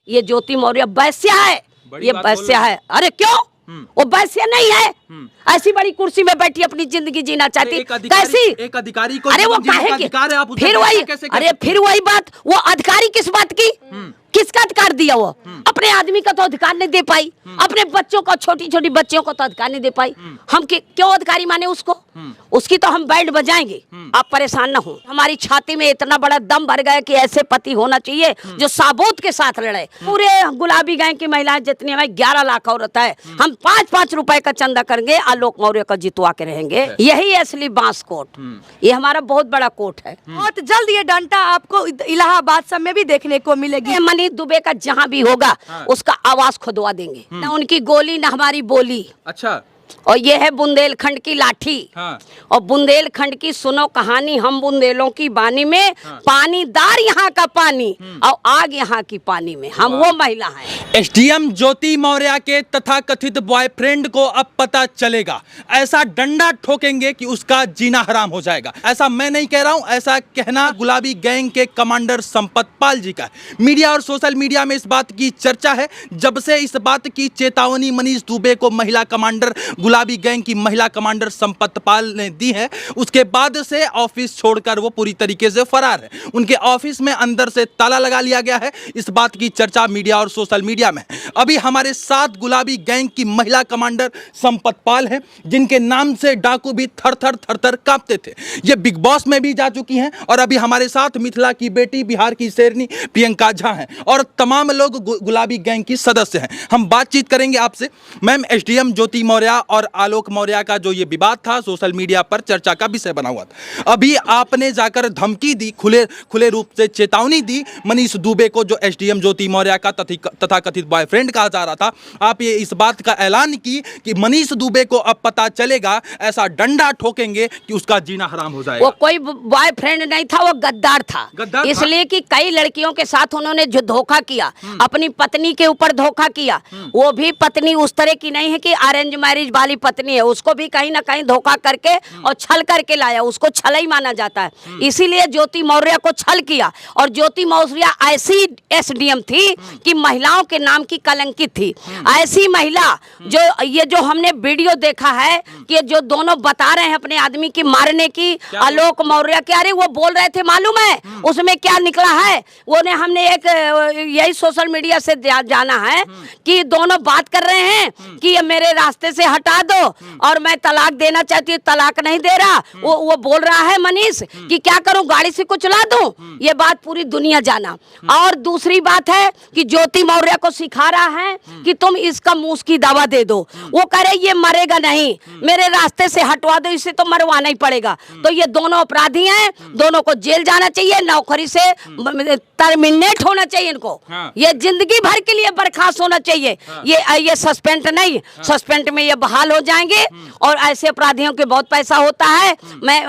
ये ज्योति मौर्य वैश्या है, ये वैश्या है। अरे क्यों, वो वैश्य नहीं है? ऐसी बड़ी कुर्सी में बैठी अपनी जिंदगी जीना चाहती, कैसी? एक अधिकारी को अरे वो काहे की? फिर वही, अरे फिर वही बात, वो अधिकारी किस बात की? किसका अधिकार दिया? वो अपने आदमी का तो अधिकार नहीं दे पाई, अपने बच्चों को, छोटी छोटी बच्चियों को तो अधिकार नहीं दे पाई। हम क्यों अधिकारी माने उसको? उसकी तो हम बैंड बजाएंगे, आप परेशान ना हो। हमारी छाती में इतना बड़ा दम भर गया कि ऐसे पति होना चाहिए जो साबूत के साथ लड़े। पूरे गुलाबी गैंग की महिलाएं जितनी हमें 11 लाख औरत है, हम 5-5 रुपए का चंदा करेंगे, आलोक मौर्य का जितवा के रहेंगे। यही असली बांस कोट, ये हमारा बहुत बड़ा कोट है। बहुत जल्द ये डंडा आपको इलाहाबाद सब में भी देखने को मिलेगी। मनीष दुबे का जहाँ भी होगा उसका आवाज खुदवा देंगे, ना उनकी गोली ना हमारी बोली। अच्छा, और ये है बुंदेलखंड की लाठी। और बुंदेलखंड की सुनो कहानी, हम बुंदेलों की बानी में, पानीदार यहाँ का पानी और आग यहाँ की पानी में, हम वो महिला हैं। एसडीएम ज्योति मौर्य के तथाकथित बॉयफ्रेंड को अब पता चलेगा, ऐसा डंडा ठोकेंगे कि उसका जीना हराम हो जाएगा। ऐसा मैं नहीं कह रहा हूं, ऐसा कहना गुलाबी गैंग के कमांडर संपत पाल जी का है। मीडिया और सोशल मीडिया में इस बात की चर्चा है। जब से इस बात की चेतावनी मनीष दुबे को महिला कमांडर, गुलाबी गैंग की महिला कमांडर संपत पाल ने दी है, उसके बाद से ऑफिस छोड़कर वो पूरी तरीके से फरार है। उनके ऑफिस में अंदर से ताला लगा लिया गया है। इस बात की चर्चा मीडिया और सोशल मीडिया में। अभी हमारे साथ गुलाबी गैंग की महिला कमांडर संपत पाल हैं, जिनके नाम से डाकू भी थर थर कांपते थे। ये बिग बॉस में भी जा चुकी हैं और अभी हमारे साथ मिथिला की बेटी, बिहार की शेरनी प्रियंका झा हैं और तमाम लोग गुलाबी गैंग की सदस्य हैं। हम बातचीत करेंगे आपसे। मैम, एसडीएम ज्योति मौर्य और आलोक मौर्य का जो ये विवाद था सोशल मीडिया पर चर्चा का विषय बना हुआ था। अभी आपने जाकर धमकी दी, खुले रूप से चेतावनी दी मनीष दुबे को, जो एसडीएम ज्योति मौर्य का तथाकथित बॉयफ्रेंड कहा जा रहा था। आप ये इस बात का ऐलान की कि मनीष दुबे को अब पता चलेगा, ऐसा डंडा ठोकेंगे कि उसका जीना हराम हो जाएगा। वो कोई बॉयफ्रेंड नहीं था, वो गद्दार था। इसलिए कि कई लड़कियों के साथ उन्होंने जो धोखा किया, अपनी पत्नी के ऊपर धोखा किया। वो भी पत्नी उस तरह की नहीं है कि अरेंज मैरिज वाली पत्नी है, उसको भी कहीं ना कहीं धोखा करके और छल करके लाया, उसको छल ही माना जाता है। इसीलिए ज्योति मौर्य को छल किया। और ज्योति मौर्य ऐसी एसडीएम थी कि महिलाओं के नाम की कलंकित थी। ऐसी महिला जो हमने वीडियो देखा है कि जो दोनों बता रहे हैं अपने आदमी की मारने की, आलोक मौर्य के, अरे वो बोल रहे थे मालूम है उसमें क्या निकला है? वो ने हमने एक यही सोशल मीडिया से जाना है कि दोनों बात कर रहे हैं कि ये मेरे रास्ते से हटा दो और मैं तलाक देना चाहती हूँ, तलाक नहीं दे रहा। वो बोल रहा है मनीष कि क्या करूं, गाड़ी से कुछ ला दूं। ये बात पूरी दुनिया जाना। और दूसरी बात है कि ज्योति मौर्य को सिखा रहा है कि तुम इसका मूस की दवा दे दो। वो कह रहे ये मरेगा नहीं, मेरे रास्ते से हटवा दो, इसे तो मरवाना ही पड़ेगा। तो ये दोनों अपराधी हैं, दोनों को जेल जाना चाहिए, नौकरी से टर्मिनेट होना चाहिए इनको। ये जिंदगी भर के लिए बर्खास्त होना चाहिए। ये सस्पेंड नहीं, सस्पेंड में ये बहाल हो जाएंगे। और ऐसे अपराधियों के बहुत पैसा होता है।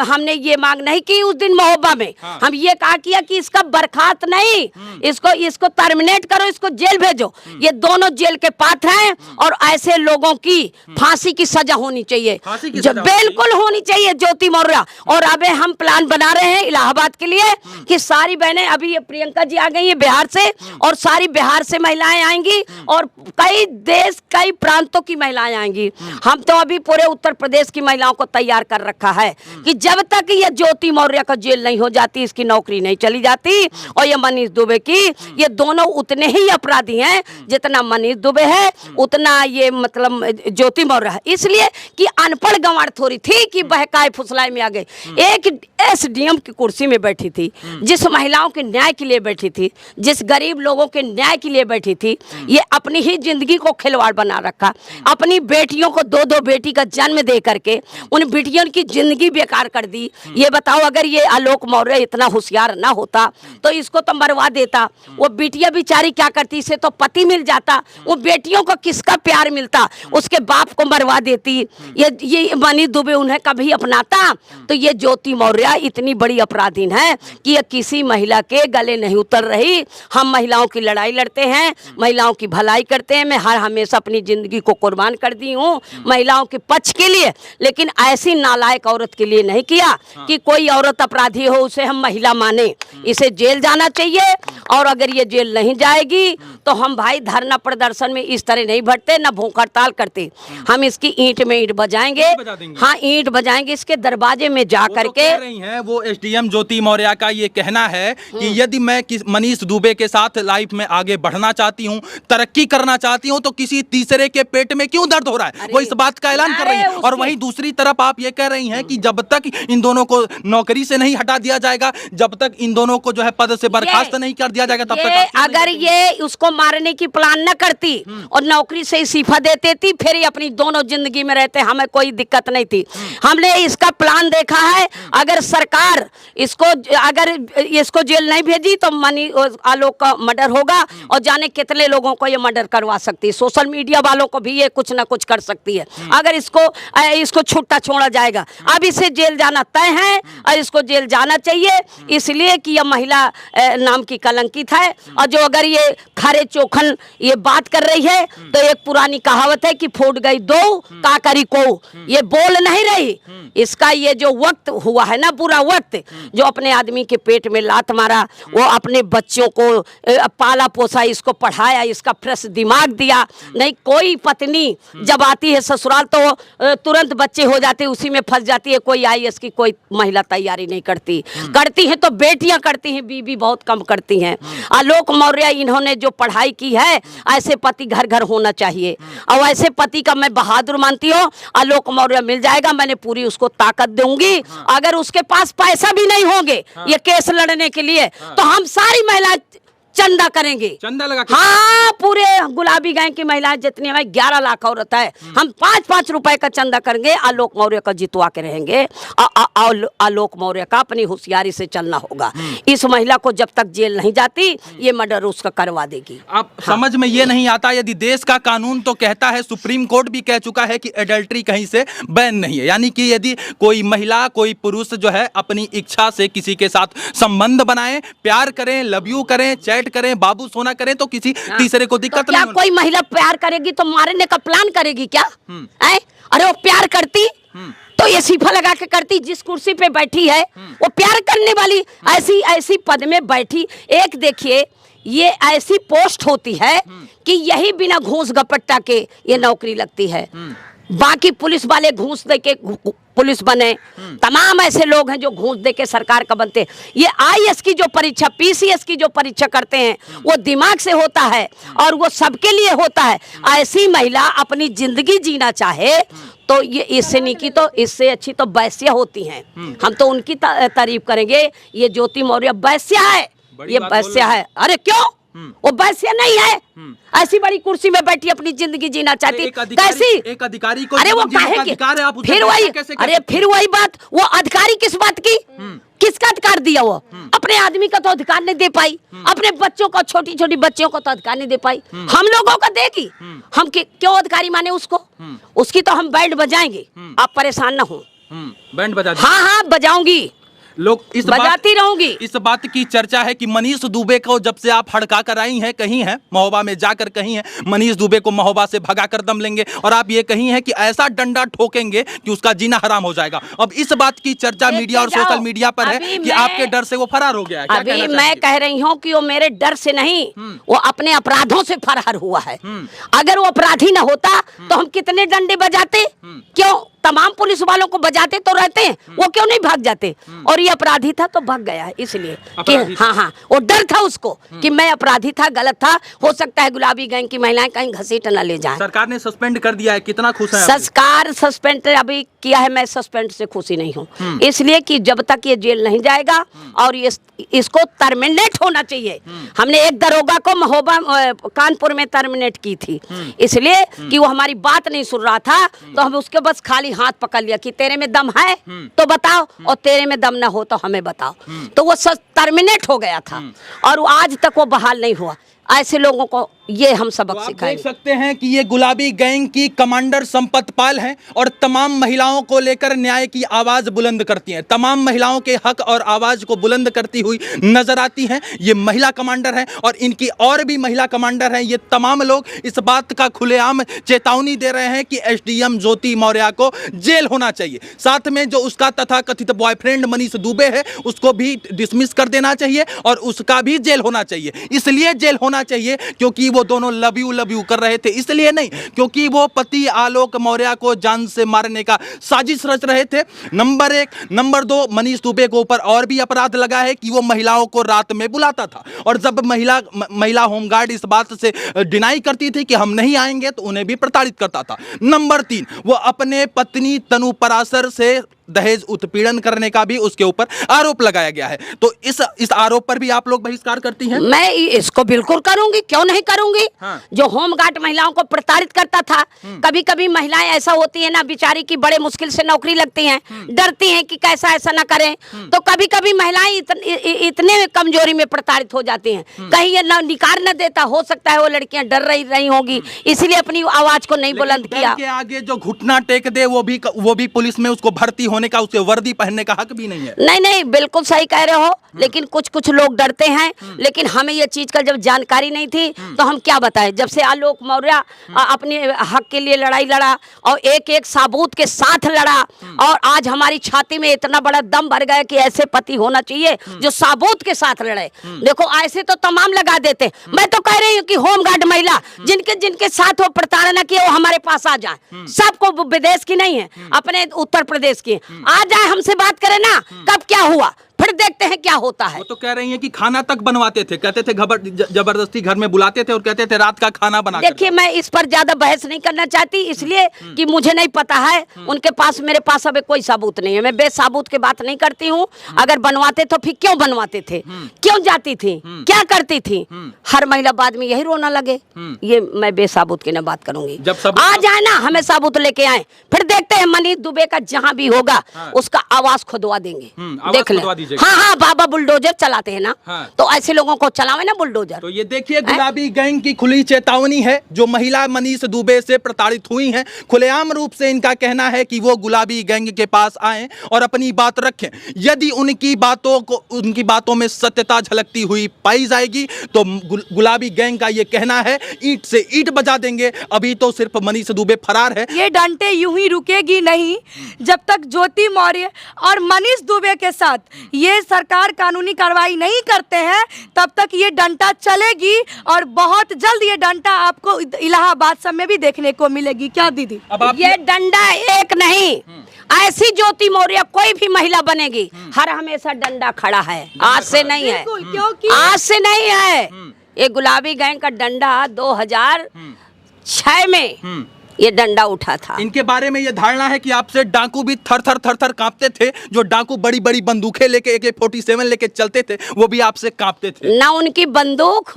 हमने ये मांग नहीं की उस दिन महोबा में, हम ये कहा किया कि इसका बर्खास्त नहीं, इसको टर्मिनेट करो, इसको जेल भेजो। ये दोनों जेल के पात्र हैं और ऐसे लोगों की फांसी की सजा होनी चाहिए, जो बिल्कुल होनी चाहिए ज्योति मौर्य। और अब हम प्लान बना रहे हैं इलाहाबाद के लिए कि सारी बहनें, अभी ये प्रियंका जी आ गई है बिहार से, और सारी बिहार से महिलाएं आएंगी और कई देश, कई प्रांतों की महिलाएं आएंगी। हम तो अभी पूरे उत्तर प्रदेश की महिलाओं को तैयार कर रखा है कि जब तक ये ज्योति मौर्य का जेल नहीं हो जाती, इसकी नौकरी नहीं चली जाती। और ये मनीष दुबे की, ये दोनों उतने ही अपराधी हैं जितना मनीष दुबे है, उतना ये मतलब ज्योति मौर्य है। इसलिए कि अनपढ़ गंवार थोड़ी थी कि बहकाए फुसलाए में आ गए। एक एसडीएम की कुर्सी में बैठी थी, जिस महिलाओं के न्याय के लिए बैठी थी, जिस गरीब लोगों के न्याय के लिए बैठी थी, ये अपनी ही जिंदगी को खिलवाड़ बना रखा। अपनी बेटियों को 2-2 बेटी का जन्म दे करके उन बेटियों की जिंदगी बेकार कर दी। ये बताओ, अगर ये आलोक मौर्य इतना होशियार ना होता तो इसको तो मरवा देता। वो बेटियां बेचारी क्या करती, इसे तो पति मिल जाता, वो बेटियों को किसका प्यार मिलता, उसके बाप को मरवा देती। ये मनीष दुबे उन्हें कभी अपनाता? तो ये ज्योति मौर्य इतनी बड़ी अपराधीन है कि ये किसी महिला के गले नहीं उतर रही। हम महिलाओं की लड़ाई लड़ते हैं, महिलाओं की भलाई करते हैं। मैं हर हमेशा अपनी जिंदगी को कुर्बान कर दी हूँ महिलाओं के पक्ष के लिए, लेकिन ऐसी नालायक औरत के लिए नहीं किया कि कोई औरत अपराधी हो उसे हम महिला माने। इसे जेल जाना चाहिए, और अगर ये जेल नहीं जाएगी तो हम भाई धरना प्रदर्शन में इस तरह नहीं बढ़ते, न भूख हड़ताल करते। हम इसकी ईंट में ईंट बजाएंगे, हाँ ईंट बजाएंगे, इसके दरवाजे में जा करके। रही हैं वो एसडीएम ज्योति मौर्य का ये कहना है कि यदि मैं मनीष दुबे के साथ लाइफ में आगे बढ़ना चाहती हूँ, तरक्की करना चाहती हूँ, तो किसी तीसरे के पेट में क्यों दर्द हो रहा है, वो इस बात का ऐलान कर रही है। और वहीं दूसरी तरफ आप ये कह रही हैं कि जब तक इन दोनों को नौकरी से नहीं हटा दिया जाएगा, जब तक इन दोनों को जो है पद से बर्खास्त नहीं कर दिया जाएगा, तब तक अगर ये उसको मारने की प्लान न करती और नौकरी से इस्तीफा देती थी, फिर ये अपनी दोनों जिंदगी में रहते, हमें कोई दिक्कत नहीं थी। हमने इसका प्लान देखा है। अगर सरकार अगर इसको जेल नहीं भेजी तो मनी आलोक का मर्डर होगा, और जाने कितने लोगों को ये मर्डर करवा सकती है। सोशल मीडिया वालों को भी ये कुछ ना कुछ कर सकती है अगर इसको छुट्टा छोड़ा जाएगा। अब इसे जेल जाना तय है और इसको जेल जाना चाहिए, इसलिए कि यह महिला नाम की कलंकित है। और जो अगर ये खरे चोखन ये बात कर रही है, तो एक पुरानी कहावत है कि फूट गई दो काकरी को, ये बोल नहीं रही। इसका ये जो वक्त हुआ है ना, बुरा वक्त, जो अपने आदमी के पेट में लात मारा, वो अपने बच्चों को पाला पोसा, इसको पढ़ाया, इसका फ्रेश दिमाग दिया। नहीं, कोई पत्नी जब आती है ससुराल तो तुरंत बच्चे हो जाते, उसी में फंस जाती है। कोई आईएएस की कोई महिला तैयारी नहीं करती, करती है तो बेटियां करती हैं, बीबी बहुत कम करती हैं। आलोक मौर्य इन्होंने जो पढ़ाई की है, ऐसे पति घर घर होना चाहिए, और ऐसे पति का मैं बहादुर मानती हूँ। आलोक मौर्य मिल जाएगा, मैंने पूरी उसको ताकत दूंगी। अगर उसके पास पैसा भी नहीं होंगे ये केस लड़ने के लिए, तो हम सारी महिलाएं चंदा करेंगे, चंदा लगा के। हाँ, पूरे गुलाबी गैंग की महिलाएं जितनी हमारी 11 लाख औरत है, हम 5-5 रुपए का चंदा करेंगे, आलोक मौर्य का जितवा के रहेंगे। आलोक मौर्य का अपनी होशियारी से चलना होगा। इस महिला को जब तक जेल नहीं जाती, ये मर्डर उसका करवा देगी। अब समझ में ये नहीं आता, यदि देश का कानून तो कहता है, सुप्रीम कोर्ट भी कह चुका है कि एडल्ट्री कहीं से बैन नहीं है, यानी कि यदि कोई महिला कोई पुरुष जो है अपनी इच्छा से किसी के साथ संबंध बनाए, प्यार करें, लव यू करें, चैट करें, बाबू सोना करें, तो किसी तीसरे को दिक्कत नहीं। क्या कोई महिला प्यार करेगी तो मारने का प्लान करेगी क्या? अरे वो प्यार करती तो ये सीफा लगा के करती। जिस कुर्सी पे बैठी है वो प्यार करने वाली ऐसी पद में बैठी। एक देखिए, ये ऐसी पोस्ट होती है कि यही बिना घूस गपट्टा के ये नौकरी लगती है। बाकी पुलिस वाले घूस दे के पुलिस बने, तमाम ऐसे लोग हैं जो घूस दे के सरकार का बनते हैं। ये आईएएस की जो परीक्षा, पीसीएस की जो परीक्षा करते हैं, वो दिमाग से होता है और वो सबके लिए होता है। ऐसी महिला अपनी जिंदगी जीना चाहे तो ये इससे नहीं की तो इससे अच्छी तो वैश्या होती हैं। हम तो उनकी तारीफ करेंगे। ये ज्योति मौर्य वैश्या है, ये वैश्या है। अरे क्यों? वो वैश्या नहीं है, ऐसी बड़ी कुर्सी में बैठी अपनी जिंदगी जीना चाहती। कैसी? एक अधिकारी को अरे वो काहे फिर वही, अरे फिर वही बात, वो अधिकारी किस बात की, किसका अधिकार दिया? वो अपने आदमी का तो अधिकार नहीं दे पाई, अपने बच्चों को, छोटी छोटी बच्चियों को तो अधिकार नहीं दे पाई। हम लोगों का देगी, हम क्यों अधिकारी माने उसको? उसकी तो हम बैंड बजाएंगे, आप परेशान ना हो। बैंड बजा? हाँ, बजाऊंगी, लोग इस बजाती रहूंगी। इस बात की चर्चा है कि मनीष दुबे को जब से आप हड़का कर आई हैं, कहीं है महोबा में जाकर, कहीं है मनीष दुबे को महोबा से भगा कर दम लेंगे, और आप ये कहीं है कि ऐसा डंडा ठोकेंगे कि उसका जीना हराम हो जाएगा। अब इस बात की चर्चा मीडिया और सोशल मीडिया पर है कि आपके डर से वो फरार हो गया है। अभी मैं कह रही हूँ कि वो मेरे डर से नहीं, वो अपने अपराधों से फरार हुआ है। अगर वो अपराधी न होता तो हम कितने डंडे बजाते? क्यों? तमाम पुलिस वालों को बजाते तो रहते हैं, वो क्यों नहीं भाग जाते? और ये अपराधी था तो भाग गया है, इसलिए कि हाँ, वो डर था उसको कि मैं अपराधी था, गलत था, हो सकता है गुलाबी गैंग की महिलाएं कहीं घसीट न ले जाएं। सरकार ने सस्पेंड कर दिया है, कितना खुश है? सरकार सस्पेंड अभी किया है, मैं सस्पेंड से खुशी नहीं हूँ, इसलिए कि जब तक ये जेल नहीं जाएगा और इसको टर्मिनेट होना चाहिए। हमने एक दरोगा को महोबा कानपुर में टर्मिनेट की थी, इसलिए कि वो हमारी बात नहीं सुन रहा था, तो हम उसके बस खाली हाथ पकड़ लिया कि तेरे में दम है तो बताओ, और तेरे में दम ना हो तो हमें बताओ। तो वो टर्मिनेट हो गया था और आज तक वो बहाल नहीं हुआ। ऐसे लोगों को ये हम सबक तो आप देख सिखाएंगे। सकते हैं कि ये गुलाबी गैंग की कमांडर संपत पाल हैं और तमाम महिलाओं को लेकर न्याय की आवाज बुलंद करती हैं, तमाम महिलाओं के हक और आवाज को बुलंद करती हुई नजर आती हैं। ये महिला कमांडर हैं और इनकी और भी महिला कमांडर हैं। ये तमाम लोग इस बात का खुलेआम चेतावनी दे रहे हैं कि एसडीएम ज्योति मौर्य को जेल होना चाहिए। साथ में जो उसका तथाकथित बॉयफ्रेंड मनीष दुबे है उसको भी डिसमिस कर देना चाहिए और उसका भी जेल होना चाहिए। इसलिए जेल होना चाहिए क्योंकि वो दोनों लव यू कर रहे थे, इसलिए नहीं क्योंकि वो पति आलोक मौर्य को जान से मारने का साजिश रच रहे थे। नंबर 1। नंबर 2, मनीष दुबे के ऊपर और भी अपराध लगा है कि वो महिलाओं को रात में बुलाता था और जब महिला होमगार्ड इस बात से डिनाई करती थी कि हम नहीं आएंगे तो उन्हें भी प्रताड़ित करता था। नंबर 3, वो अपने पत्नी तनु पराशर से दहेज उत्पीड़न करने का भी उसके ऊपर आरोप लगाया गया है। तो इस आरोप पर भी आप लोग बहिष्कार करती हैं? मैं इसको बिल्कुल करूंगी, क्यों नहीं करूंगी। हाँ। जो होमगार्ड महिलाओं को प्रताड़ित करता था, कभी कभी महिलाएं ऐसा होती है ना बेचारी की बड़े मुश्किल से नौकरी लगती हैं, डरती हैं कि कैसा ऐसा ना करें, तो कभी कभी महिलाएं इतने कमजोरी में प्रताड़ित हो जाती हैं, कहीं ये निकार न देता, हो सकता है वो लड़कियां डर रही होंगी इसलिए अपनी आवाज को नहीं बुलंद डर किया। के आगे जो घुटना टेक दे वो भी पुलिस में उसको भर्ती होने का, उसके वर्दी पहनने का हक भी नहीं है। नहीं, बिल्कुल सही कह रहे हो, लेकिन कुछ लोग डरते हैं। लेकिन हमें ये चीज का जब जानकारी नहीं थी तो हम क्या बताएं। जब से आलोक मौर्य अपने हक के लिए लड़ाई लड़ा और एक साबूत के साथ लड़ा और आज हमारी छाती में इतना बड़ा दम भर गया कि ऐसे पति होना चाहिए जो साबूत के साथ लड़े। देखो ऐसे तो तमाम लगा देते। मैं तो कह रही हूँ कि होमगार्ड महिला जिनके साथ वो प्रताड़ना किए वो हमारे पास आ जाए। सबको विदेश की नहीं है, अपने उत्तर प्रदेश की आ जाए, हमसे बात करें ना कब क्या हुआ, फिर देखते हैं क्या होता है। वो तो कह रही हैं कि खाना तक बनवाते थे, कहते थे जबरदस्ती घर में बुलाते थे और कहते थे रात का खाना बना। देखिए मैं इस पर ज्यादा बहस नहीं करना चाहती, इसलिए कि मुझे नहीं पता है, उनके पास मेरे पास अभी कोई सबूत नहीं है। मैं बेसाबूत की बात नहीं करती हूँ। अगर बनवाते तो फिर क्यों बनवाते थे, क्यों जाती थी, क्या करती थी। हर महिला बाद में यही रोना लगे। ये मैं बेसाबूत की ना बात करूंगी। जब आ जाए ना हमें सबूत लेके आए, फिर देखते हैं मनीष दुबे का जहाँ भी होगा उसका आवाज खुदवा देंगे। देख ले। हाँ, बाबा बुलडोजर चलाते हैं ना। हाँ। तो ऐसे लोगों को चलावे ना बुलडोजर। तो ये देखिए गुलाबी गैंग की खुली चेतावनी है। जो महिला मनीष दुबे से प्रताड़ित हुई हैं, खुलेआम रूप से इनका कहना है कि वो गुलाबी गैंग के पास आएं और अपनी बात रखें। यदि उनकी बातों में सत्यता झलकती हुई पाई जाएगी तो गुलाबी गैंग का ये कहना है ईंट से ईंट बजा देंगे। अभी तो सिर्फ मनीष दुबे फरार है। ये डंटे यूं ही रुकेगी नहीं जब तक ज्योति मौर्य और मनीष दुबे के साथ ये सरकार कानूनी कार्रवाई नहीं करते हैं, तब तक ये डंटा चलेगी और बहुत जल्द ये डंटा आपको इलाहाबाद सब में भी देखने को मिलेगी। क्या दीदी? ये डंडा एक नहीं, ऐसी ज्योति मौर्य कोई भी महिला बनेगी, हर हमेशा डंडा खड़ा है। आज से नहीं है, क्योंकि आज से नहीं है। ये गुलाबी गैंग का डंडा 2006 में ये डंडा उठा था। इनके बारे में ये धारणा है कि आपसे डाकू भी थर थर कांपते थे। जो डाकू बड़ी बड़ी बंदूकें लेके AK-47 लेके चलते थे वो भी आपसे कांपते थे। ना उनकी बंदूक,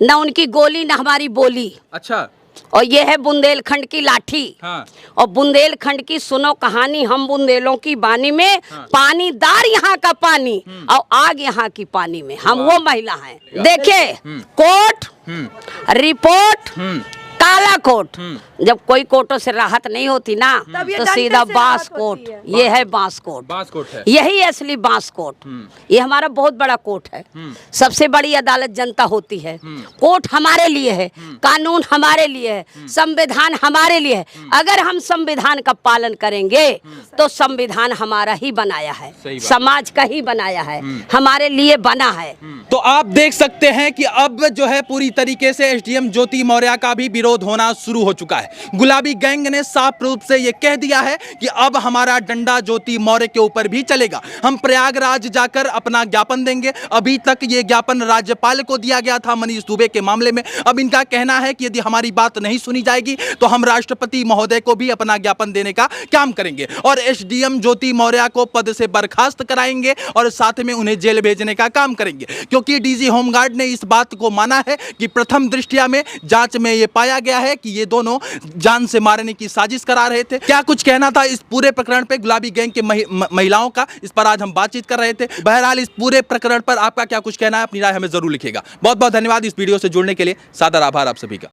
ना उनकी गोली, ना हमारी बोली। अच्छा। और ये है बुंदेलखंड की लाठी। हाँ। और बुंदेलखंड की सुनो कहानी, हम बुंदेलों की बानी में। हाँ। पानीदार यहाँ का पानी और आग यहाँ की पानी में। हम वो महिला हैं। देखिए कोर्ट, रिपोर्ट, काला कोट। जब कोई कोटों से राहत नहीं होती ना तो सीधा बांस कोट। ये है बांस कोट, है। यही असली बांस कोट। ये हमारा बहुत बड़ा कोर्ट है। सबसे बड़ी अदालत जनता होती है। कोर्ट हमारे लिए है, कानून हमारे लिए है, संविधान हमारे लिए है। अगर हम संविधान का पालन करेंगे तो संविधान हमारा ही बनाया है, समाज का ही बनाया है, हमारे लिए बना है। तो आप देख सकते हैं कि अब जो है पूरी तरीके से एसडीएम ज्योति मौर्य का भी विरोध होना शुरू हो चुका है। गुलाबी गैंग ने साफ रूप से यह कह दिया है कि अब हमारा डंडा ज्योति मौर्य के ऊपर भी चलेगा। हम प्रयागराज जाकर अपना ज्ञापन देंगे। अभी तक ये ज्ञापन राज्यपाल को दिया गया था मनीष दुबे के मामले में। अब इनका कहना है कि यदि हमारी बात नहीं सुनी जाएगी तो हम राष्ट्रपति महोदय को भी अपना ज्ञापन देने का काम करेंगे और एसडीएम ज्योति मौर्य को पद से बर्खास्त कराएंगे और साथ में उन्हें जेल भेजने का काम करेंगे। क्योंकि डीजी होमगार्ड ने इस बात को माना है कि प्रथम दृष्टया में जांच में यह पाया गया है कि ये दोनों जान से मारने की साजिश करा रहे थे। क्या कुछ कहना था इस पूरे प्रकरण पे गुलाबी गैंग के महिलाओं का, इस पर आज हम बातचीत कर रहे थे। बहरहाल इस पूरे प्रकरण पर आपका क्या कुछ कहना है, अपनी राय हमें जरूर लिखिएगा। बहुत बहुत धन्यवाद इस वीडियो से जुड़ने के लिए। सादर आभार आप सभी का।